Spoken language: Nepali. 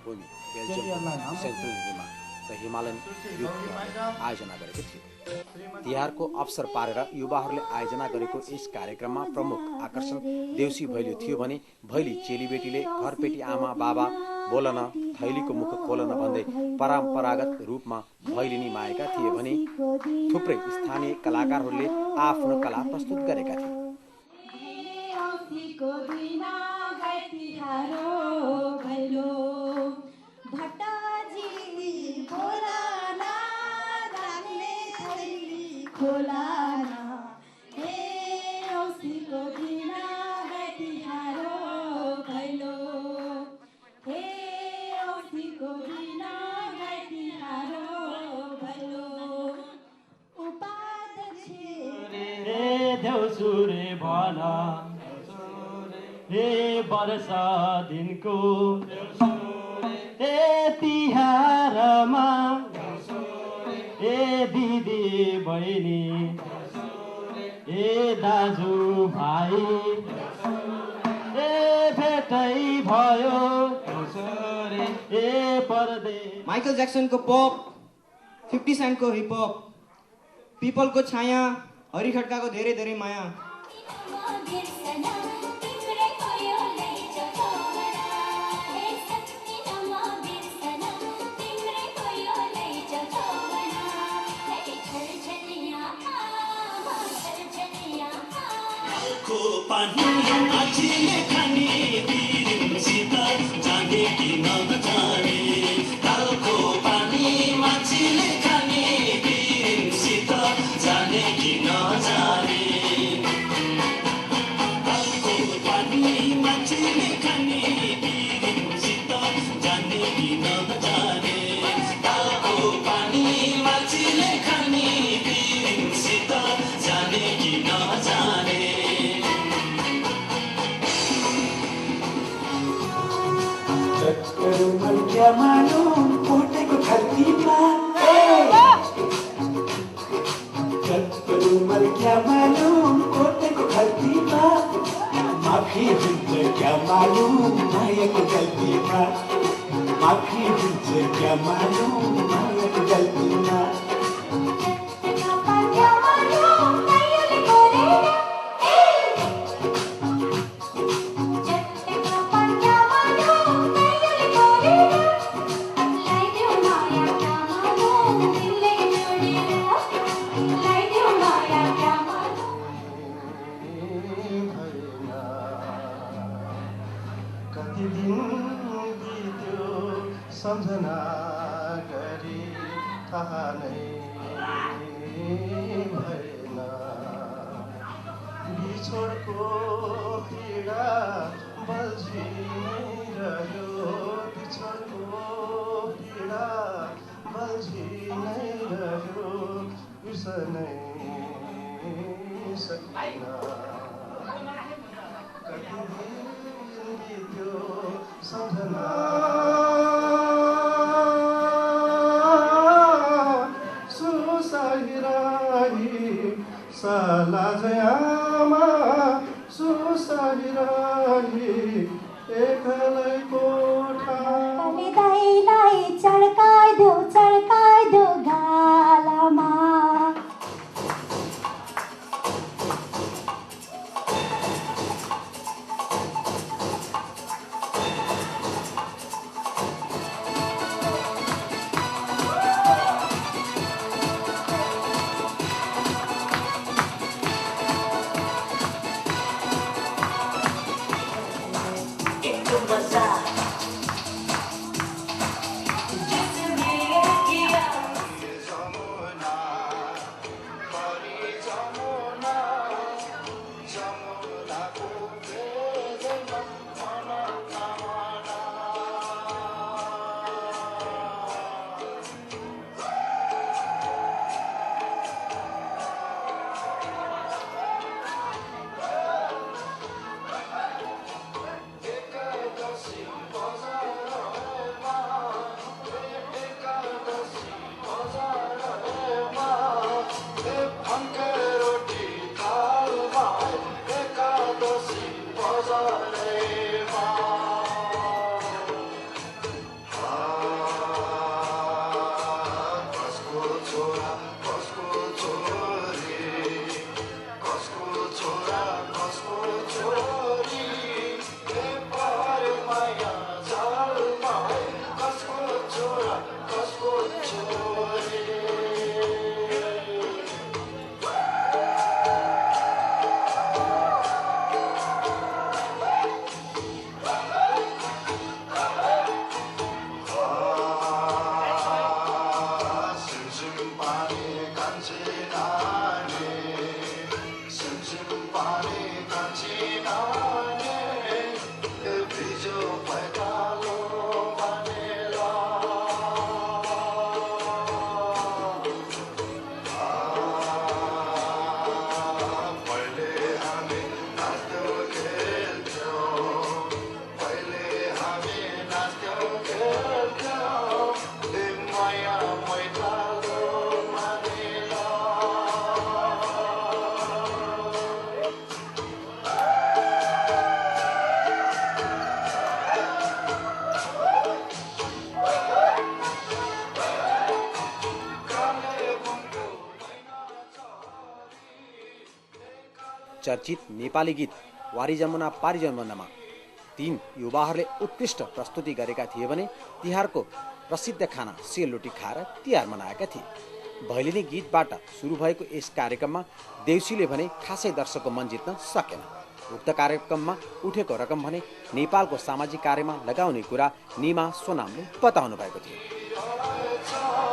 भूमि बेल्जियम सेन्टुरीमा र हिमालयन युथ आयोजना गरेको थियो। तिहारको अवसर पारेर युवाहरूले आयोजना गरेको यस कार्यक्रममा प्रमुख आकर्षण देउसी भैली थियो भने भैली चेलीबेटीले घरपेटी आमा बाबा बोलन थैलीको मुख खोलन भन्दै परम्परागत रूपमा भैलिनी माएका थिए भने थुप्रै स्थानीय कलाकारहरूले आफ्नो कला प्रस्तुत गरेका थिए। देउसुरे भला हे वर्षा दिनको हे तिहारमा हे दिदी बहिनी हे दाजु भाइ हे भेटै भयो हे परदेश। माइकल ज्याक्सनको पप, 50 सेन्टको हिपहप, पिपलको छाया, हरि खड्काको धेरै धेरै माया। क्या मालूम कोटेको खल्तीमा क्या मालूम कोटेको खल्तीमा माफी हुन्छ क्या मालूम मायाको गल्तीमा माफी हुन्छ क्या मालूम मायाको गल्तीमा। सम्झना गरी थाहा नै भएन बिछोडको पीडा बल्झी नै रह्यो बिछोडको पीडा बल्झी नै रह्यो बिर्सनै सकिन कति दिन बित्यो सम्झना साला जयामा सुसाहिराही एकलै कोठा दाइलाई चड्काइदेऊ गालामा जिसमें चर्चित नेपाली गीत वारी जमुना पारी जमुनामा 3 युवाहरूले उत्कृष्ट प्रस्तुति गरेका थिए भने तिहारको प्रसिद्ध खाना सेलरोटी खाएर तिहार मनाएका थिए। भैलिनी गीतबाट सुरु भएको यस कार्यक्रममा देउसीले भने खासै दर्शकको मन जित्न सकेन। उक्त कार्यक्रममा उठेको रकम भने नेपालको सामाजिक कार्यमा लगाउने कुरा निमा सोनामले बताउनु भएको थियो।